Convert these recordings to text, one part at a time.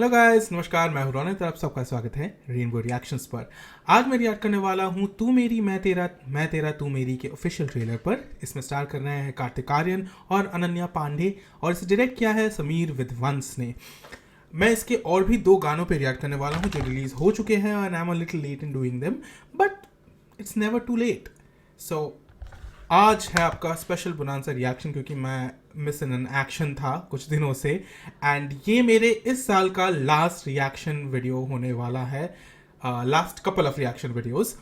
Hello guys, नमस्कार। मैं हूं रौनक, आप सबका स्वागत है रेनबो रिएक्शंस पर। आज मैं रिएक्ट करने वाला हूं तू मेरी मैं तेरा तू मेरी के ऑफिशियल ट्रेलर पर। इसमें स्टार कर रहे हैं कार्तिक आर्यन और अनन्या पांडे और इसे डायरेक्ट किया है समीर विद्वंस ने। मैं इसके और भी 2 गानों पे रिएक्ट करने वाला हूं जो रिलीज हो चुके हैं and I am a little late in doing them, but it's never too late. So आज है आपका स्पेशल बोनांसा रिएक्शन क्योंकि मैं मिस इन एक्शन था कुछ दिनों से एंड ये मेरे इस साल का लास्ट रिएक्शन वीडियो होने वाला है, last couple of reaction videos,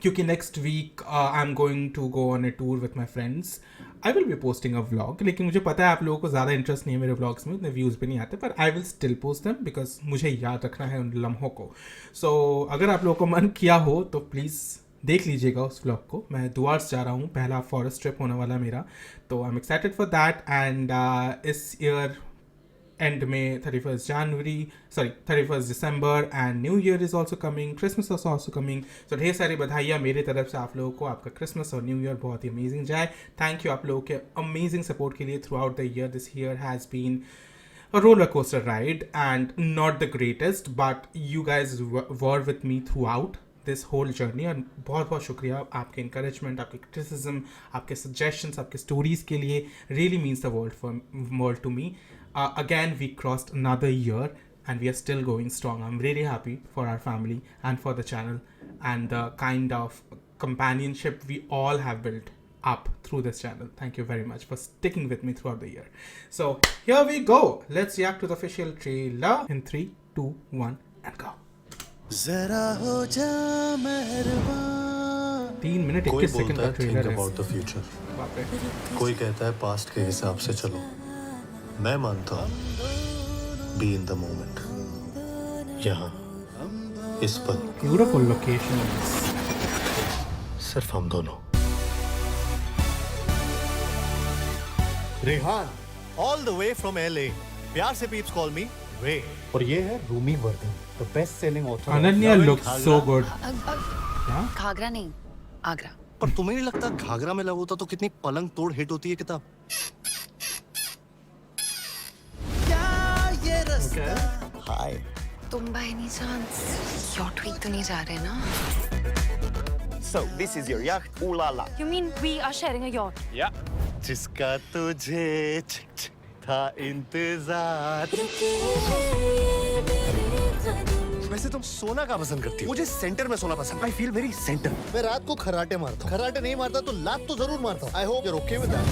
क्योंकि next week I am going to go on a tour with my friends. I will be posting a vlog, लेकिन मुझे पता है आप लोगों को ज़्यादा इंटरेस्ट नहीं है मेरे व्लॉग्स में, उतने व्यूज़ भी नहीं आते, पर I will still post them because मुझे याद रखना है उन लम्हों को। सो अगर आप लोगों को मन किया हो तो प्लीज़ देख लीजिएगा उस व्लॉग को। मैं दुआर्स जा रहा हूँ, पहला फॉरेस्ट ट्रिप होने वाला मेरा, तो I am excited for that. And इस ईयर एंड में 31 दिसंबर and new year is also coming, Christmas is also coming. तो ढेर सारी बधाइयाँ मेरी तरफ से आप लोगों को। आपका क्रिसमस और न्यू ईयर बहुत ही अमेजिंग जाए। थैंक यू आप लोगों के अमेजिंग सपोर्ट के लिए throughout the year. This year has been a roller coaster ride and not the greatest, but you guys were with me throughout this whole journey और बहुत बहुत शुक्रिया आपके encouragement, आपके criticism, आपके suggestions, आपके stories के लिए really means the world to me. Again we crossed another year and we are still going strong. I'm really happy for our family and for the channel and the kind of companionship we all have built up through this channel. Thank you very much for sticking with me throughout the year. So here we go. Let's react to the official trailer in 3, 2, 1 and go. जरा हो जा मेहरबान। 3 minute 21 second का trailer है। About the future. बाप रे। कोई कहता है पास्ट के हिसाब से चलो, मैं मानता हूँ बी इन द मोमेंट। यहाँ इस पल ब्यूटीफुल लोकेशंस। सिर्फ हम दोनों। Rehan all the way from LA। प्यार से पीप्स कॉल मी रे। और ये है Rumi Vardhan, the best selling author. Ananya looks so good. घाघरा नहीं, आगरा। पर तुम्हें नहीं लगता घाघरा में लव होता तो कितनी पलंग तोड़ हिट होती है किताब? हाय। तुम by any chance yacht week तो नहीं जा रहे ना? So this is your yacht, ooh la la. You mean we are sharing a yacht? Yeah. जिसका तुझे था इंतजार। वैसे तुम सोना का पसंद करती हो? मुझे सेंटर में सोना पसंद। I feel very center। मैं रात को खराटे मारता हूँ। खराटे नहीं मारता तो लात तो जरूर मारता हूँ। I hope you're okay with that।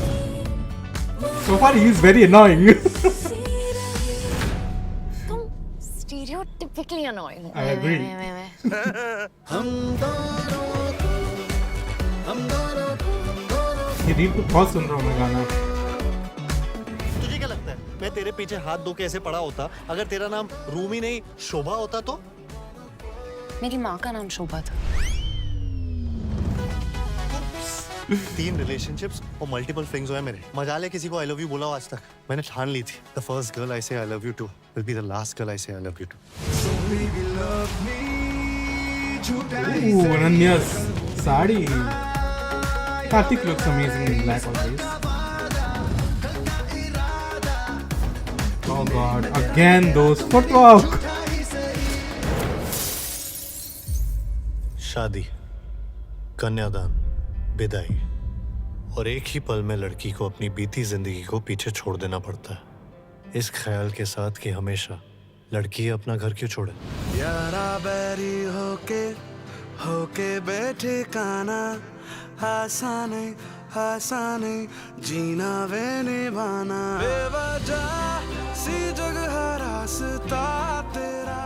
So far he is very annoying. तुम stereotypically annoying। I agree. ये रील को बहुत सुन रहा हूँ मैं गाना। तुझे क्या लगता है मैं तेरे पीछे हाथ धो के ऐसे पड़ा होता अगर तेरा नाम रूमी नहीं शोभा होता तो? मेरी माँ का नाम शोभा था। 3 रिलेशनशिप्स और मल्टीपल फ्लिंग्स हुए मेरे। मजाले किसी को आई लव यू बोला हो आज तक? मैंने ठान ली थी the first girl I say I love you to will be the last girl I say I love you to. Ananya sari. Karthik looks amazing in black always. Oh god, again those footwork. शादी, कन्यादान, विदाई और एक ही पल में लड़की को अपनी बीती जिंदगी को पीछे छोड़ देना पड़ता है, इस ख्याल के साथ कि हमेशा लड़की अपना घर क्यों छोड़े। यारा बैरी होके बैठे काना, आसाने जीना वे निभाना, बेवजह सी जगह रास्ता तेरा।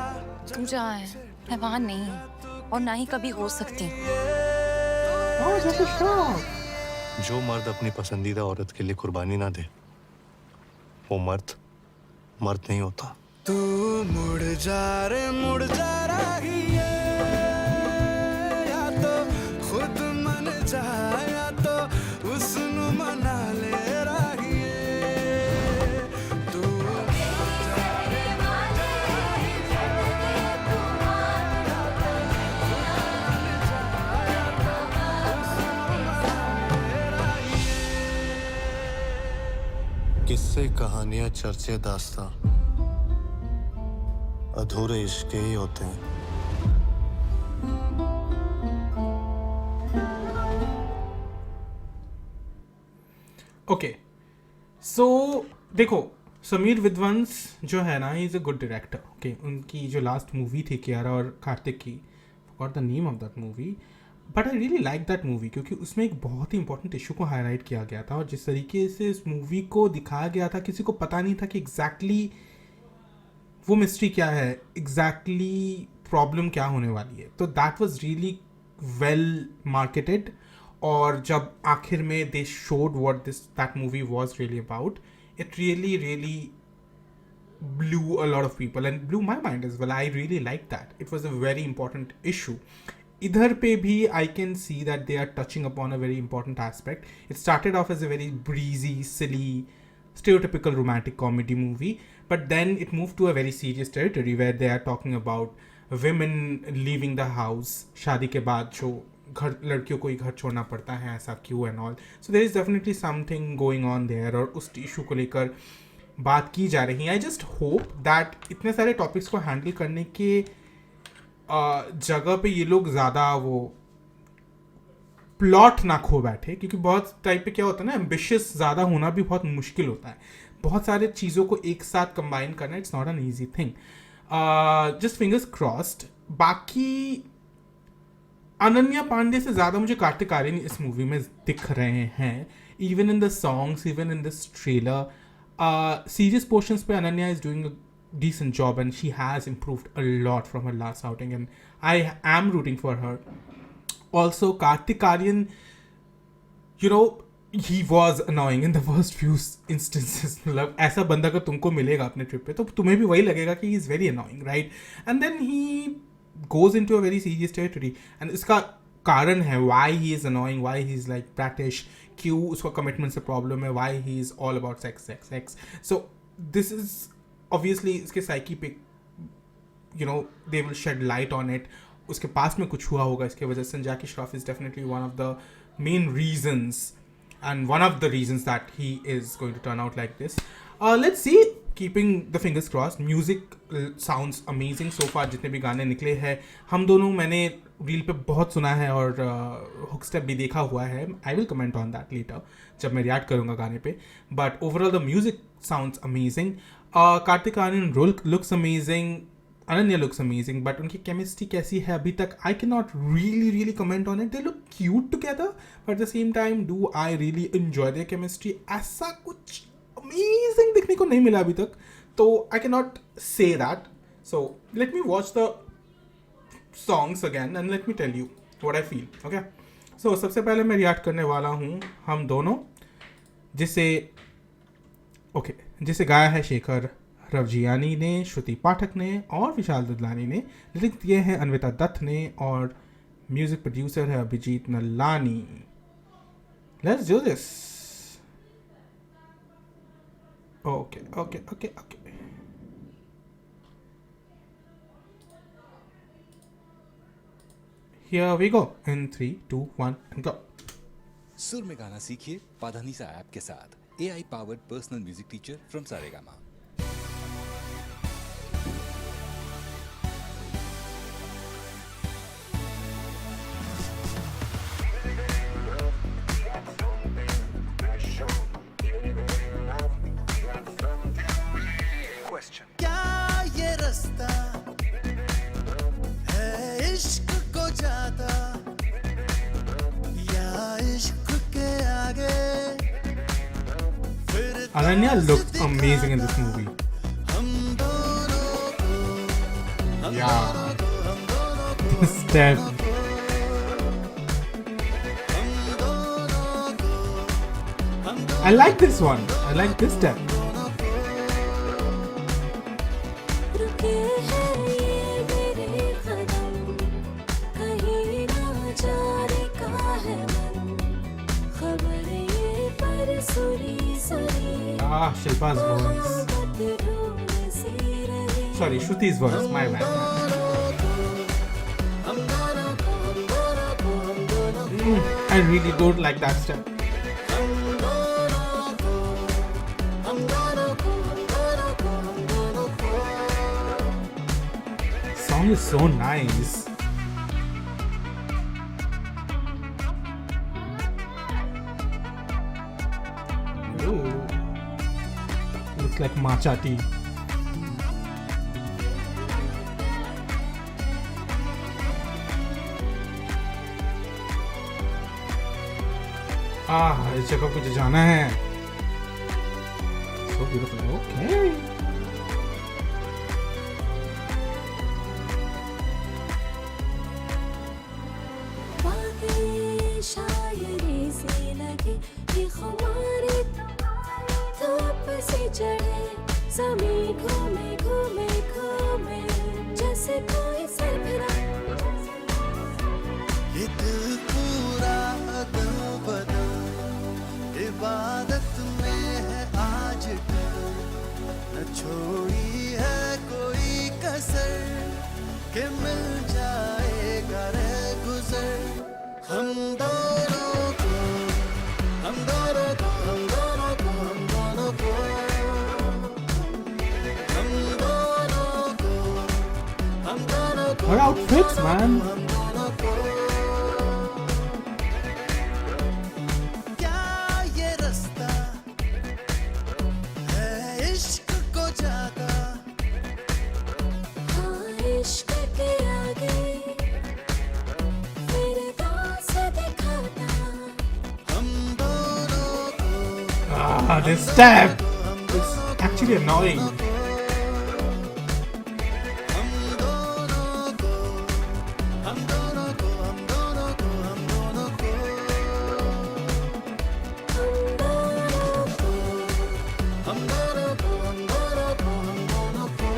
तू जहाँ है मैं वहाँ नहीं हूँ और ना ही कभी हो सकती। Oh, that's a shock. जो मर्द अपनी पसंदीदा औरत के लिए कुर्बानी ना दे वो मर्द नहीं होता। तू मुड़ जा रही है, या तो खुद मन चाहे या तो उसनु मना ले रही है। तू किस्से कहानियां चर्चे दास्तां अधूरे इश्क ही होते हैं। ओके सो देखो, समीर विद्वंस जो है ना, is a good director. Okay, उनकी जो लास्ट मूवी थी कियारा और कार्तिक की, forgot the name of that movie, but I really like that movie क्योंकि उसमें एक बहुत ही इंपॉर्टेंट इशू को हाईलाइट किया गया था, और जिस तरीके से इस मूवी को दिखाया गया था, किसी को पता नहीं था कि एग्जैक्टली वो मिस्ट्री क्या है, एग्जैक्टली प्रॉब्लम क्या होने वाली है। तो that was really well marketed, और जब आखिर में they showed what that movie was really about, it really blew a lot of people and blew my mind as well. I really liked that. It was a very important issue. Idhar pe bhi I can see that they are touching upon a very important aspect. It started off as a very breezy, silly, stereotypical romantic comedy movie, but then it moved to a very serious territory where they are talking about women leaving the house, शादी के बाद जो घर, लड़कियों को ही घर छोड़ना पड़ता है, ऐसा क्यों and all. So there is definitely something going on there, और उस इशू को लेकर बात की जा रही है। आई जस्ट होप दैट इतने सारे टॉपिक्स को हैंडल करने के जगह पे ये लोग ज़्यादा वो प्लॉट ना खो बैठे, क्योंकि बहुत टाइप पे क्या होता है ना, एम्बिशियस ज़्यादा होना भी बहुत मुश्किल होता है। बहुत सारे चीज़ों को एक साथ कंबाइन करना, it's not an easy thing. Just fingers crossed. बाकी अनन्या पांडे से ज़्यादा मुझे कार्तिक आर्यन इस मूवी में दिख रहे हैं, even in the songs, even in this trailer. Serious portions पे Ananya is doing a decent job and she has improved a lot from her last outing and I am rooting for her. Also, Kartik Aaryan, you know, he was annoying in the first few instances. मतलब ऐसा बंदा का तुमको मिलेगा अपने trip पे तो तुम्हें भी वही लगेगा कि he is very annoying, right? And then he goes into a very serious territory and इसका कारण है why he is annoying, why he is like bratish, क्यों उसका commitment से problem है, why he is all about sex. So this is obviously इसके psyche पे, you know, they will shed light on it. उसके पास में कुछ हुआ होगा इसके वजह से. Jackie Shroff is definitely one of the main reasons and one of the reasons that he is going to turn out like this. Let's see, keeping the fingers crossed. Music sounds amazing so far. जितने भी गाने निकले हैं, हम दोनों मैंने reel पे बहुत सुना है और हुक स्टेप भी देखा हुआ है. I will comment on that later जब मैं रिएक्ट करूँगा गाने पे. But overall the music sounds amazing. Kartik Aaryan looks amazing. Ananya looks amazing, but उनकी chemistry कैसी है अभी तक I cannot really comment on it. They look cute together, but at the same time, do I really enjoy their chemistry? ऐसा कुछ amazing दिखने को नहीं मिला अभी तक, तो I cannot say that. So let me watch the songs again and let me tell you what I feel. Okay? So सबसे पहले मैं रिएक्ट करने वाला हूँ हम दोनों, जिसे गाया है शेखर रवजियानी ने, श्रुति पाठक ने और विशाल दुदलानी ने. लिरिक्स दिए हैं अन्विता दत्त ने और म्यूजिक प्रोड्यूसर है Abhijeet Nallani. Let's do this. Okay. Here we go in 3, 2, 1 and go. सुर में गाना सीखिए पाधानीसा ऐप के साथ. AI powered personal music teacher from Saregama. क्या ये रास्ता है इश्क को जाता या इश्क के आगे फिर Ananya looks amazing in this movie. हम दोनों को Yeah. This step. I like this one. I like this step. रुके हैं ये मेरे कदम, कहीं ना जाने का है मन, खबर ये पर सुरी Shilpa's voice. मोहब्बत ढूंढ सी रही. Sorry, Shruti's voice. My bad. I really don't like that step. video is so nice. Ooh. Looks like matcha tea. इस जगह कुछ जाना है. So beautiful. Okay. बातें शायरी से लगे ये खुमारे धूप से चढ़े ज़मीं घूमे घूमे घूमे जैसे कोई सरफरा ये दिल पूरा अदल बदल इबादत में है आज कल न छोड़ी है कोई कसर के मिल जाएगा रे गुजर हम दोनों को हम दोनों को हम दोनों को हम दोनों को हम दोनों को हम दोनों को Her outfits, man. हम दोनों को क्या ये रास्ता है इश्क को जाता हाँ इश्क के आगे फिर दास दिखाता हम दोनों को This step is actually annoying. हम दोनों को हम दोनों को हम दोनों को हम दोनों को हम दोनों को हम दोनों को हम दोनों को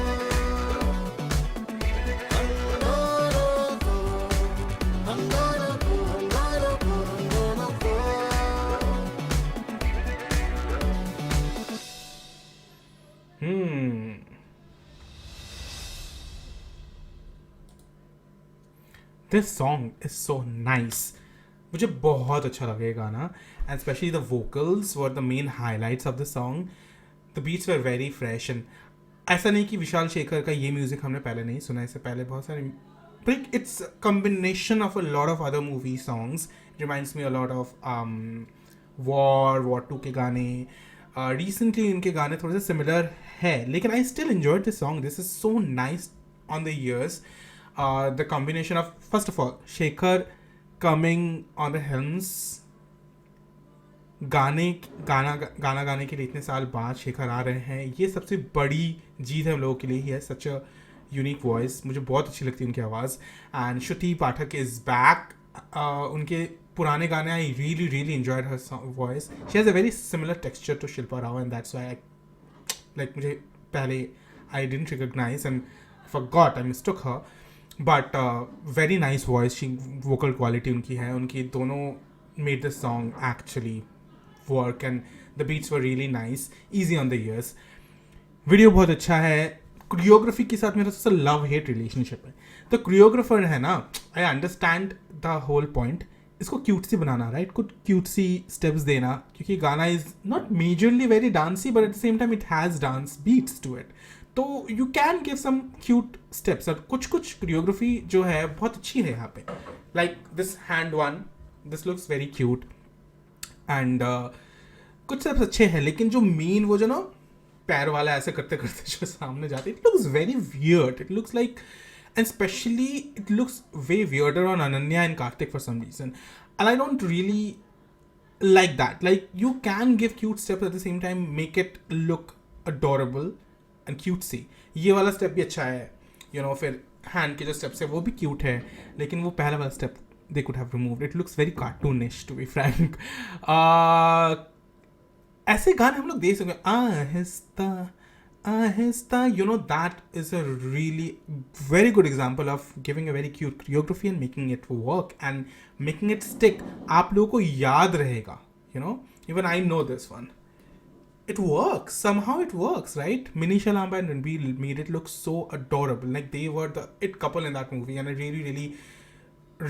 हम दोनों को हम दोनों को हम दोनों को This song is so nice. मुझे बहुत अच्छा लगा ये गाना, and especially the vocals were the main highlights of the song. The beats were very fresh and ऐसा नहीं कि विशाल शेखर का ये म्यूजिक हमने पहले नहीं सुना, इससे पहले बहुत सारे like it's a combination of a lot of other movie songs. It reminds me a lot of War 2 के गाने. Recently इनके गाने थोड़े से similar है, लेकिन I still enjoyed this song. This is so nice on the ears. The combination of, first of all, Shekhar coming on the helms, गाना गाने के लिए इतने साल बाद शेखर आ रहे हैं, ये सबसे बड़ी जीत है हम लोगों के लिए. ही है सच अ यूनिक वॉइस, मुझे बहुत अच्छी लगती है उनकी आवाज़. And Shruti Pathak is back. उनके पुराने गाने I really really enjoyed her voice. She has a very similar texture to Shilpa Rao and that's why like मुझे पहले I didn't recognise and forgot I mistook her. But very nice voice, vocal quality उनकी है. उनकी दोनों made the song actually work and the beats were really nice, easy on the ears. Video बहुत अच्छा है. Choreography के साथ मेरा सबसे लव हेट रिलेशनशिप है. तो कोरियोग्राफर है ना, I understand the whole point. इसको क्यूटसी बनाना, राइट, कुछ क्यूटसी स्टेप्स देना, क्योंकि गाना is not majorly very dancey but at the same time it has dance beats to it. तो you can give some cute steps. और कुछ choreography जो है बहुत अच्छी है यहाँ पे. Like this hand one, this looks very cute and कुछ स्टेप्स अच्छे हैं, लेकिन जो मेन वो जो ना पैर वाला ऐसे करते करते जो सामने जाते, it looks very weird. It looks like, and especially it looks way weirder on Ananya and Karthik for some reason, and I don't really like that. Like, you can give cute steps at the same time, make it look adorable and cutesy. ये वाला step भी अच्छा है, you know. फिर hand के जो steps है वो भी क्यूट है, लेकिन वो पहला वाला step they could have removed. It looks very cartoonish to be frank. ऐसे गाने हम लोग देख सकते हैं, Aahista Aahista, you know, that is a really very good example of giving a very cute choreography and making it work and making it stick. आप लोगों को याद रहेगा, you know. Even I know this one. It works. Somehow it works, right? Minisha Lamba and Ranbir made it look so adorable. Like, they were the it couple in that movie, and I really, really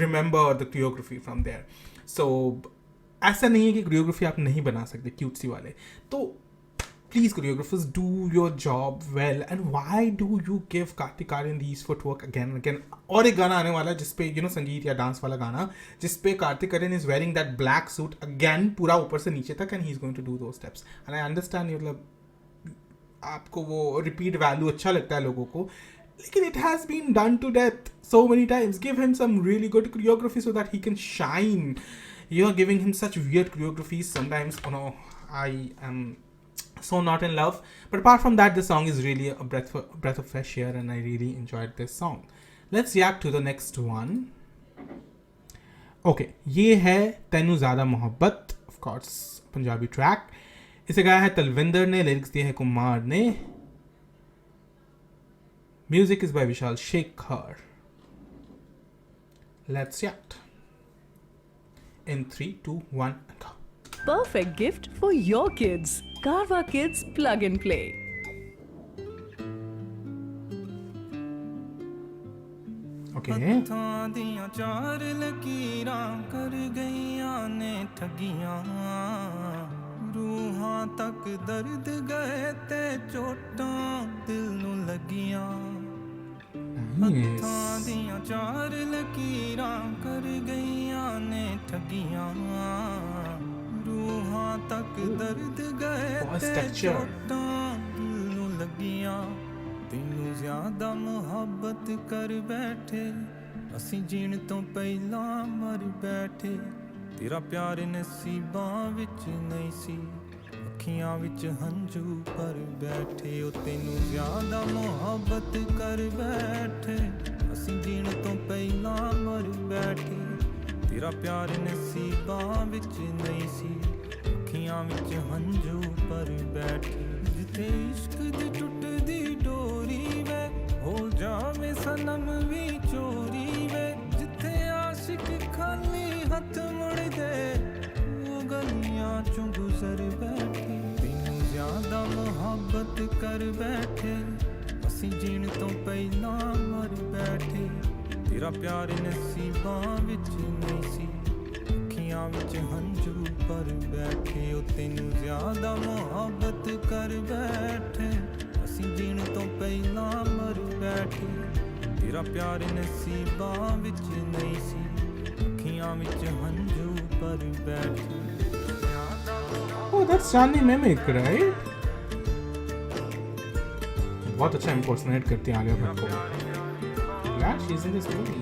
remember the choreography from there. So, ऐसा नहीं है कि choreography आप नहीं बना सकते cutesy वाले. तो please choreographers, do your job well. And why do you give Kartik Aaryan these footwork again and again? और एक गाना आने वाला है जिसपे संगीत या डांस वाला गाना जिसपे Kartik Aaryan is wearing that black suit again पूरा ऊपर से नीचे तक, and he's going to do those steps. And I understand मतलब आपको वो repeat value अच्छा लगता है लोगों को, लेकिन it has been done to death so many times. Give him some really good choreography so that he can shine. You're giving him such weird choreographies sometimes. I am so not in love. But apart from that, the song is really a breath of fresh air, and I really enjoyed this song. Let's react to the next one. Okay, ये है तैनू ज़्यादा मोहब्बत, of course Punjabi track. इसे गाया है तलविंदर ने, lyrics दिए हैं कुमार ने. Music is by Vishal Shekhar. Let's react. In 3, 2, 1, and go. Perfect gift for your kids. Carva Kids Plug and Play. Okay. ਹੱਥਾਂ ਦੀਆਂ ਚਾਰ ਲਕੀਰਾਂ ਕਰ ਗਈਆਂ ਨੇ ਠੱਗੀਆਂ ਰੂਹਾਂ ਤੱਕ ਦਰਦ ਗਏ ਤੇ ਚੋਟਾਂ ਦਿਲ ਨੂੰ ਲੱਗੀਆਂ ਹੱਥਾਂ ਦੀਆਂ ਚਾਰ ਲਕੀਰਾਂ ਕਰ ਗਈਆਂ ਨੇ ਠੱਗੀਆਂ ਰੂਹਾਂ ਤੱਕ ਦਰਦ ਗਏ ਤੇ ਚੋਟਾਂ ਦਿਲ ਨੂੰ ਲੱਗੀਆਂ ਤੈਨੂੰ ਜ਼ਿਆਦਾ ਮੁਹੱਬਤ ਕਰ ਬੈਠੇ ਅਸੀਂ ਜੀਣ ਤੋਂ ਪਹਿਲਾਂ ਮਰ ਬੈਠੇ ਤੇਰਾ ਪਿਆਰ ਨਸੀਬਾਂ ਵਿੱਚ ਨਹੀਂ ਸੀ ਅੱਖੀਆਂ ਵਿੱਚ ਹੰਝੂ ਭਰ ਬੈਠੇ ਉਹ ਤੈਨੂੰ ਜ਼ਿਆਦਾ ਮੁਹੱਬਤ ਕਰ ਬੈਠੇ ਅਸੀਂ ਜੀਣ ਤੋਂ ਪਹਿਲਾਂ ਮਰ ਬੈਠੇ ਤੇਰਾ ਪਿਆਰ ਨਸੀਬਾਂ ਵਿੱਚ ਨਹੀਂ ਸੀ ਅੱਖੀਆਂ ਵਿੱਚ ਹੰਝੂ ਭਰ ਬੈਠੇ ਜਿੱਥੇ ਇਸ਼ਕ ਦੀ ਟੁੱਟਦੀ ਡੋਰੀ ਵੇ ਹੋ ਜਾਵੇ ਸਨਮ ਵੀ ਚੋਰੀ ਵੇ ਜਿੱਥੇ ਆਸ਼ਿਕ ਖਾਲੀ ਹੱਥ ਮੁੜਦੇ ਉਹ ਗਲੀਆਂ ਚੋਂ ਗੁਜ਼ਰ ਬੈਠੇ ਤੈਨੂੰ ਜ਼ਿਆਦਾ ਮੁਹੱਬਤ ਕਰ ਬੈਠੇ ਅਸੀਂ ਜੀਣ ਤੋਂ ਪਹਿਲਾਂ ਮਰ ਬੈਠੇ ਤੇਰਾ ਪਿਆਰ ਨਸੀਬਾਂ ਵਿੱਚ ਨਹੀਂ ਸੀ ਅੱਖੀਆਂ ਵਿੱਚ ਹੰਝੂ ਭਰ ਬੈਠੇ ਉਹ ਤੈਨੂੰ ਜ਼ਿਆਦਾ ਮੁਹੱਬਤ ਕਰ ਬੈਠੇ ਅਸੀਂ ਜੀਣ ਤੋਂ ਪਹਿਲਾਂ ਮਰ ਬੈਠੇ ਤੇਰਾ ਪਿਆਰ ਨਸੀਬਾਂ ਵਿੱਚ ਨਹੀਂ ਸੀ ਅੱਖੀਆਂ ਵਿੱਚ ਹੰਝੂ ਭਰ ਬੈਠੇ Oh, that's Chandni Mimic, right? बहुत अच्छा impersonate करती है आलिया भट्ट को. Yeah, she's in this movie.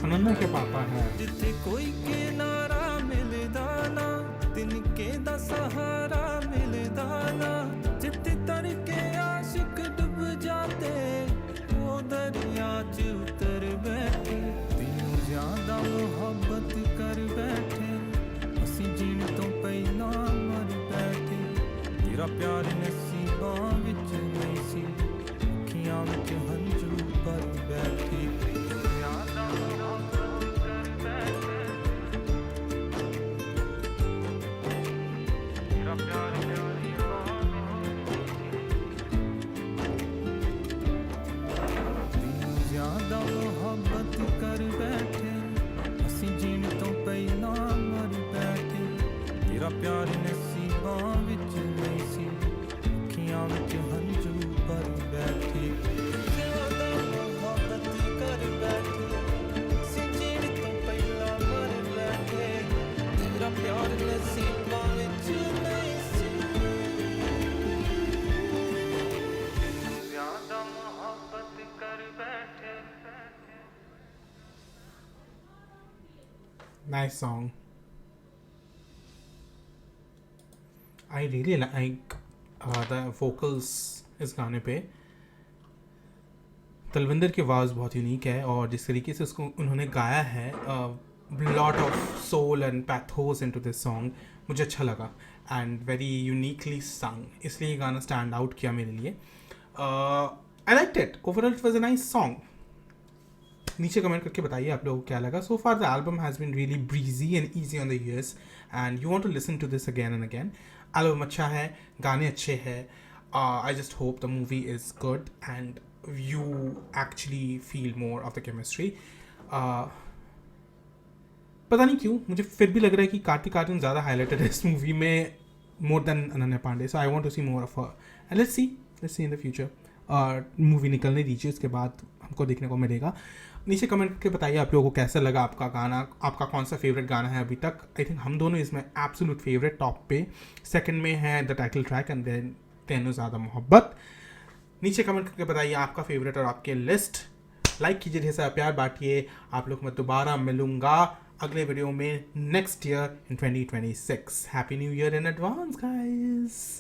Ananya के पापा है. ਜਿੱਥੇ ਕੋਈ ਕਿਨਾਰਾ ਮਿਲਦਾ ਨਾ ਤਿਨਕੇ ਦਾ ਸਹਾਰਾ ਮਿਲਦਾ ਨਾ ਜਿੱਥੇ ਤੜਕੇ ਆਸ਼ਿਕ ਡੁੱਬ ਜਾਂਦੇ ਉਹ ਦਰਿਆ 'ਚ ਉਤਰ ਬੈਠੇ ਤੈਨੂੰ ਜ਼ਿਆਦਾ ਮੁਹੱਬਤ ਕਰ ਬੈਠੇ ਅਸੀਂ ਜੀਣ ਤੋਂ ਪਹਿਲਾਂ ਮਰ ਬੈਠੇ ਤੇਰਾ ਪਿਆਰ ਨਸੀਬਾਂ ਵਿੱਚ ਨਹੀਂ ਸੀ ਅੱਖੀਆਂ ਵਿੱਚ ਹੰਝੂ ਭਰ ਬੈਠੇ ਜ਼ਿਆਦਾ ਮੁਹੱਬਤ ਕਰ ਬੈਠੇ ਅਸੀਂ ਜੀਣ ਤੋਂ ਪਹਿਲਾਂ ਮਰ ਬੈਠੇ ਤੇਰਾ ਪਿਆਰ ਨਸੀਬਾਂ ਵਿੱਚ ਨਹੀਂ ਸੀ ਅੱਖੀਆਂ ਵਿੱਚ ਹੰਝੂ ਭਰ ਬੈਠੇ ਜ਼ਿਆਦਾ ਮੁਹੱਬਤ ਕਰ ਬੈਠੇ ਅਸੀਂ ਜੀਣ ਤੋਂ ਪਹਿਲਾਂ ਮਰ ਬੈਠੇ ਤੇਰਾ ਪਿਆਰ ਨਸੀਬਾਂ ਵਿੱਚ ਨਹੀਂ ਸੀ ਜ਼ਿਆਦਾ ਮੁਹੱਬਤ ਕਰ ਬੈਠੇ Nice song. I really like the vocals इस गाने पे. तलविंदर की आवाज़ बहुत यूनिक है और जिस तरीके से उसको उन्होंने गाया है lot of soul and pathos into this song मुझे अच्छा लगा एंड वेरी यूनिकली संग इसलिए ये गाना स्टैंड आउट किया मेरे लिए. I liked it overall. It was a nice song. नीचे कमेंट करके बताइए आप लोगों को क्या लगा. So far the album has been really breezy and easy on the ears and you want to listen to this again and again. Album अच्छा है, गाने अच्छे हैं. I just hope the movie is good and you actually feel more of the chemistry. पता नहीं क्यों मुझे फिर भी लग रहा है कि कार्तिक आर्यन ज़्यादा हाईलाइटेड है इस मूवी में more than Ananya Pandey. So I want to see more of her and let's see in the future. और मूवी निकलने दीजिए, उसके बाद हमको देखने को मिलेगा. नीचे कमेंट करके बताइए आप लोगों को कैसा लगा आपका गाना, आपका कौन सा फेवरेट गाना है अभी तक. आई थिंक हम दोनों इसमें एब्सोल्यूट फेवरेट टॉप पे. सेकंड में है the title track and then Tenu Zyada मोहब्बत. नीचे कमेंट करके बताइए आपका फेवरेट और आपके लिस्ट. लाइक कीजिए, ढेर सारा प्यार बांटिए. आप लोग मैं दोबारा मिलूंगा अगले वीडियो में next year in 2026. Happy new year in advance guys.